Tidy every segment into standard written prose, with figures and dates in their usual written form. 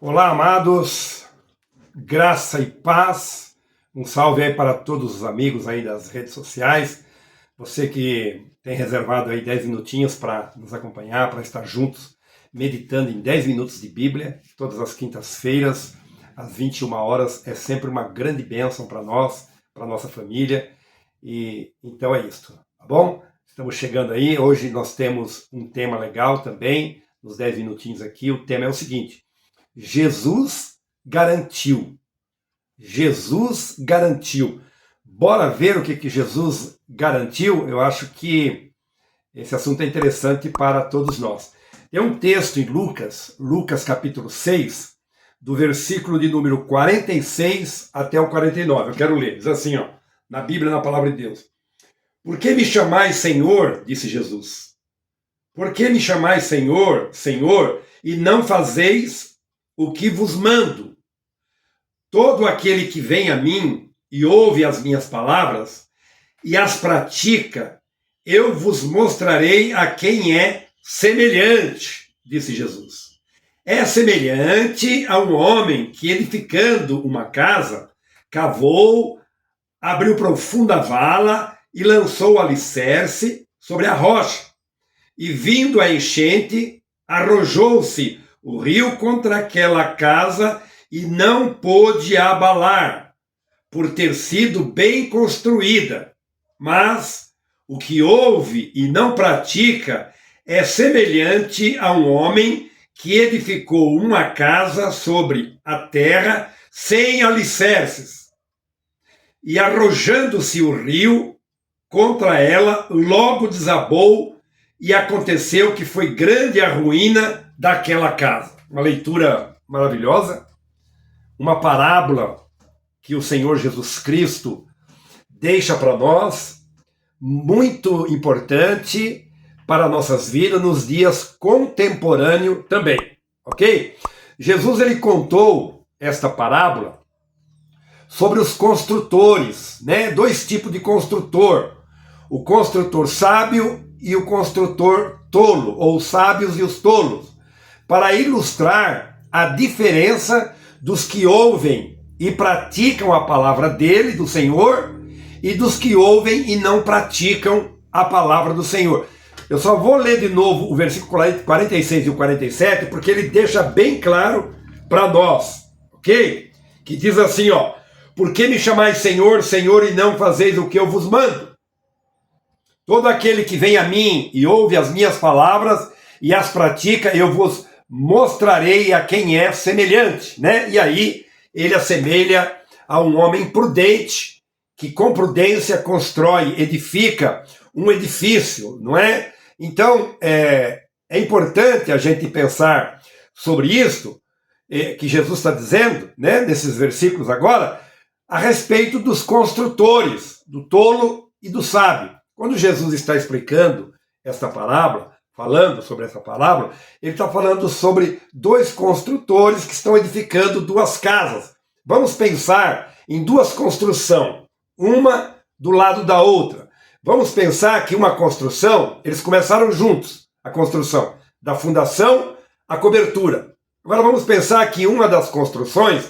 Olá, amados, graça e paz. Um salve aí para todos os amigos aí das redes sociais. Você que tem reservado aí 10 minutinhos para nos acompanhar, para estar juntos, meditando em 10 minutos de Bíblia, todas as quintas-feiras, às 21 horas. É sempre uma grande bênção para nós, para nossa família. E então é isso, tá bom? Estamos chegando aí. Hoje nós temos um tema legal também, nos 10 minutinhos aqui. O tema é o seguinte: Jesus garantiu. Jesus garantiu. Bora ver o que Jesus garantiu? Eu acho que esse assunto é interessante para todos nós. Tem um texto em Lucas capítulo 6, do versículo de número 46 até o 49. Eu quero ler. Diz assim, na Bíblia, na palavra de Deus. Por que me chamais Senhor? Disse Jesus. Por que me chamais Senhor, Senhor, e não fazeis o que vos mando? Todo aquele que vem a mim e ouve as minhas palavras e as pratica, eu vos mostrarei a quem é semelhante, disse Jesus. É semelhante a um homem que, edificando uma casa, cavou, abriu profunda vala e lançou o alicerce sobre a rocha. E vindo a enchente, arrojou-se o rio contra aquela casa e não pôde abalar, por ter sido bem construída. Mas o que ouve e não pratica é semelhante a um homem que edificou uma casa sobre a terra sem alicerces. E arrojando-se o rio contra ela, logo desabou, e aconteceu que foi grande a ruína daquela casa. Uma leitura maravilhosa, uma parábola que o Senhor Jesus Cristo deixa para nós, muito importante para nossas vidas nos dias contemporâneos também, ok? Jesus ele contou esta parábola sobre os construtores, né? Dois tipos de construtor: o construtor sábio e o construtor tolo, ou os sábios e os tolos, para ilustrar a diferença dos que ouvem e praticam a palavra dele, do Senhor, e dos que ouvem e não praticam a palavra do Senhor. Eu só vou ler de novo o versículo 46 e o 47, porque ele deixa bem claro para nós, ok? Que diz assim, por que me chamais Senhor, Senhor, e não fazeis o que eu vos mando? Todo aquele que vem a mim e ouve as minhas palavras e as pratica, eu vos mostrarei a quem é semelhante, né? E aí ele assemelha a um homem prudente, que com prudência constrói, edifica um edifício, não é? Então, é importante a gente pensar sobre isso, que Jesus está dizendo, né, nesses versículos agora, a respeito dos construtores, do tolo e do sábio. Quando Jesus está explicando esta parábola, falando sobre essa parábola, ele está falando sobre dois construtores que estão edificando duas casas. Vamos pensar em duas construções, uma do lado da outra. Vamos pensar que uma construção, eles começaram juntos, a construção, da fundação à cobertura. Agora vamos pensar que uma das construções,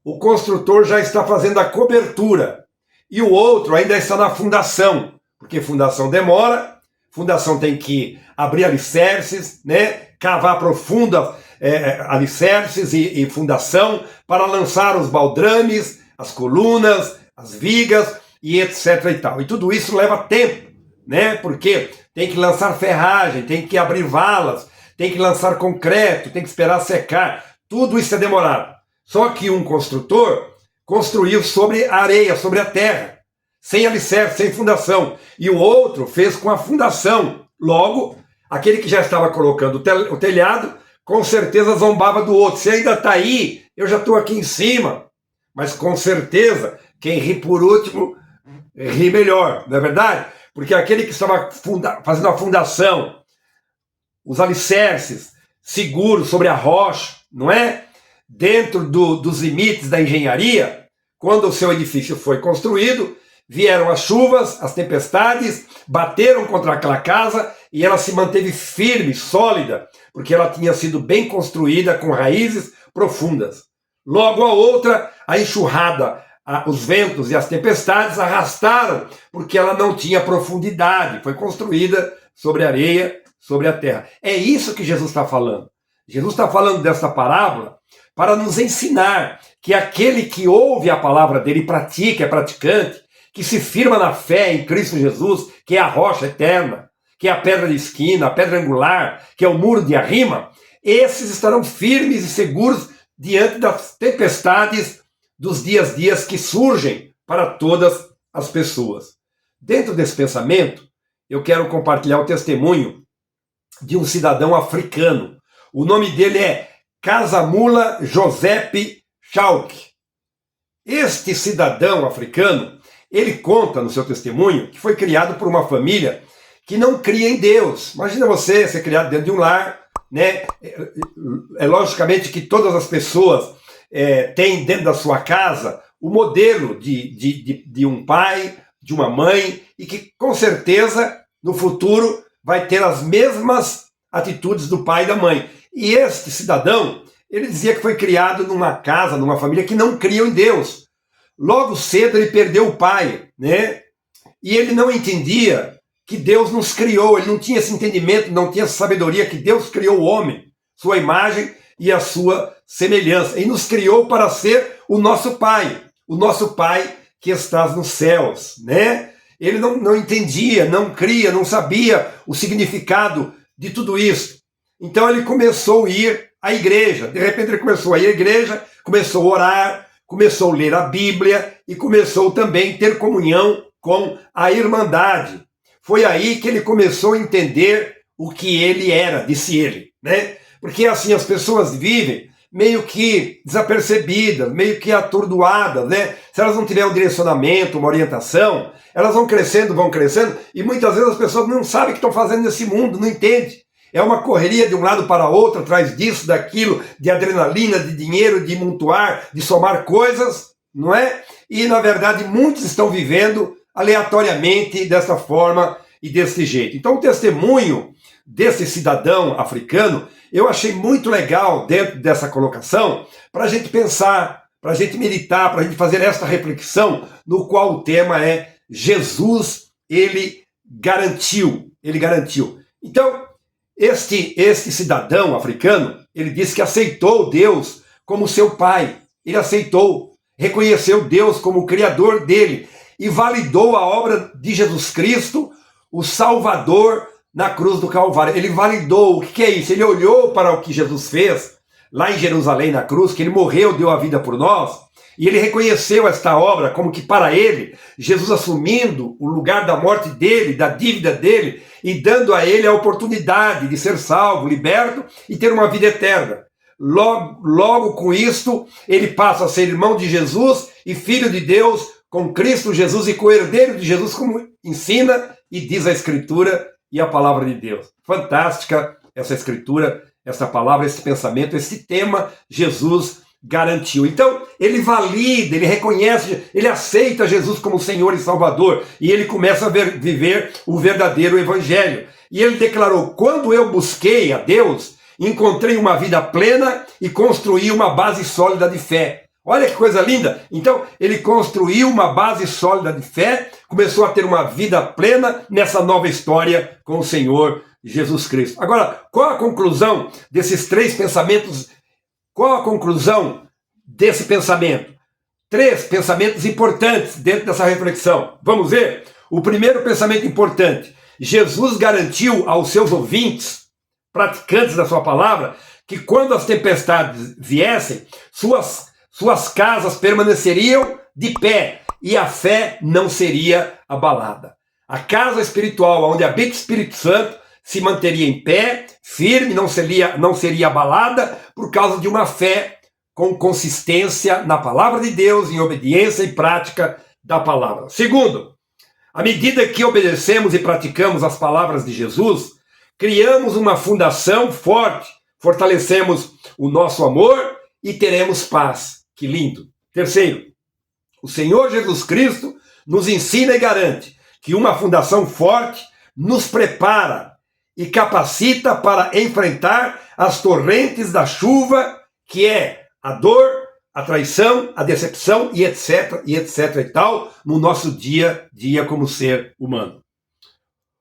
o construtor já está fazendo a cobertura e o outro ainda está na fundação, porque fundação demora, fundação tem que abrir alicerces, né? Cavar profunda alicerces e fundação para lançar os baldrames, as colunas, as vigas e etc. e tal. E tudo isso leva tempo, né? Porque tem que lançar ferragem, tem que abrir valas, tem que lançar concreto, tem que esperar secar. Tudo isso é demorado. Só que um construtor construiu sobre a areia, sobre a terra, sem alicerce, sem fundação. E o outro fez com a fundação. Logo, aquele que já estava colocando o telhado, com certeza zombava do outro. Se ainda está aí, eu já estou aqui em cima. Mas com certeza, quem ri por último, ri melhor, não é verdade? Porque aquele que estava fazendo a fundação, os alicerces seguros sobre a rocha, não é? Dentro dos limites da engenharia, quando o seu edifício foi construído, vieram as chuvas, as tempestades, bateram contra aquela casa e ela se manteve firme, sólida, porque ela tinha sido bem construída com raízes profundas. Logo a outra, a enxurrada, os ventos e as tempestades arrastaram, porque ela não tinha profundidade, foi construída sobre areia, sobre a terra. É isso que Jesus está falando. Jesus está falando dessa parábola para nos ensinar que aquele que ouve a palavra dele e pratica, é praticante, que se firma na fé em Cristo Jesus, que é a rocha eterna, que é a pedra de esquina, a pedra angular, que é o muro de arrima, esses estarão firmes e seguros diante das tempestades dos dias que surgem para todas as pessoas. Dentro desse pensamento, eu quero compartilhar o testemunho de um cidadão africano. O nome dele é Casamula Joseph Chauke. Este cidadão africano, ele conta no seu testemunho que foi criado por uma família que não cria em Deus. Imagina você ser criado dentro de um lar, né? É logicamente que todas as pessoas têm dentro da sua casa o modelo de um pai, de uma mãe, e que com certeza no futuro vai ter as mesmas atitudes do pai e da mãe. E este cidadão, ele dizia que foi criado numa casa, numa família que não criam em Deus. Logo cedo ele perdeu o pai, né? E ele não entendia que Deus nos criou, ele não tinha esse entendimento, não tinha essa sabedoria que Deus criou o homem, sua imagem e a sua semelhança. E nos criou para ser o nosso pai que estás nos céus, né? Ele não entendia, não cria, não sabia o significado de tudo isso. Então ele começou a ir à igreja. De repente ele começou a ir à igreja, começou a orar, começou a ler a Bíblia e começou também a ter comunhão com a Irmandade. Foi aí que ele começou a entender o que ele era, disse ele, né? Porque assim as pessoas vivem meio que desapercebidas, meio que atordoadas, né? Se elas não tiverem um direcionamento, uma orientação, elas vão crescendo, e muitas vezes as pessoas não sabem o que estão fazendo nesse mundo, não entendem. É uma correria de um lado para outro, atrás disso, daquilo, de adrenalina, de dinheiro, de montuar, de somar coisas, não é? E, na verdade, muitos estão vivendo aleatoriamente dessa forma e desse jeito. Então, o testemunho desse cidadão africano, eu achei muito legal dentro dessa colocação, para a gente pensar, para a gente meditar, para a gente fazer esta reflexão, no qual o tema é Jesus, ele garantiu. Então, este cidadão africano, ele disse que aceitou Deus como seu pai. Ele aceitou, reconheceu Deus como o criador dele e validou a obra de Jesus Cristo, o Salvador, na cruz do Calvário. Ele validou. O que é isso? Ele olhou para o que Jesus fez lá em Jerusalém na cruz, que ele morreu, deu a vida por nós, e ele reconheceu esta obra como que para ele, Jesus assumindo o lugar da morte dele, da dívida dele, e dando a ele a oportunidade de ser salvo, liberto e ter uma vida eterna. Logo com isto, ele passa a ser irmão de Jesus e filho de Deus, com Cristo Jesus e co-herdeiro de Jesus, como ensina e diz a Escritura e a palavra de Deus. Fantástica essa Escritura, essa palavra, esse pensamento, esse tema, Jesus garantiu. Então, ele valida, ele reconhece, ele aceita Jesus como Senhor e Salvador, e ele começa a viver o verdadeiro evangelho. E ele declarou: quando eu busquei a Deus, encontrei uma vida plena e construí uma base sólida de fé. Olha que coisa linda! Então, ele construiu uma base sólida de fé, começou a ter uma vida plena nessa nova história com o Senhor Jesus Cristo. Agora, qual a conclusão desses três pensamentos? Qual a conclusão desse pensamento? Três pensamentos importantes dentro dessa reflexão. Vamos ver? O primeiro pensamento importante: Jesus garantiu aos seus ouvintes, praticantes da sua palavra, que quando as tempestades viessem, suas casas permaneceriam de pé e a fé não seria abalada. A casa espiritual, onde habita o Espírito Santo, se manteria em pé, firme, não seria abalada por causa de uma fé com consistência na palavra de Deus, em obediência e prática da palavra. Segundo, à medida que obedecemos e praticamos as palavras de Jesus, criamos uma fundação forte, fortalecemos o nosso amor e teremos paz. Que lindo! Terceiro, o Senhor Jesus Cristo nos ensina e garante que uma fundação forte nos prepara e capacita para enfrentar as torrentes da chuva, que é a dor, a traição, a decepção e etc, e tal, no nosso dia a dia como ser humano.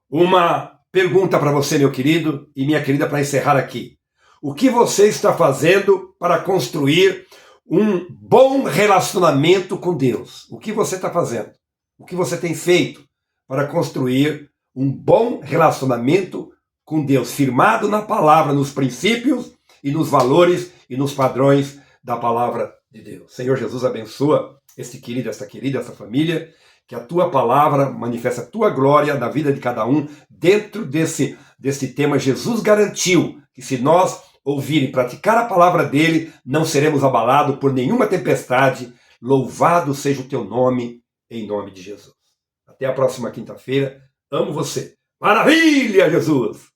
Uma pergunta para você, meu querido e minha querida, para encerrar aqui. O que você está fazendo para construir um bom relacionamento com Deus? O que você está fazendo? O que você tem feito para construir um bom relacionamento com Deus, firmado na palavra, nos princípios e nos valores e nos padrões da palavra de Deus? Senhor Jesus, abençoa este querido, esta querida, essa família, que a tua palavra manifeste a tua glória na vida de cada um, dentro desse tema. Jesus garantiu que se nós ouvir e praticar a palavra dele, não seremos abalados por nenhuma tempestade. Louvado seja o teu nome, em nome de Jesus. Até a próxima quinta-feira. Amo você. Maravilha, Jesus!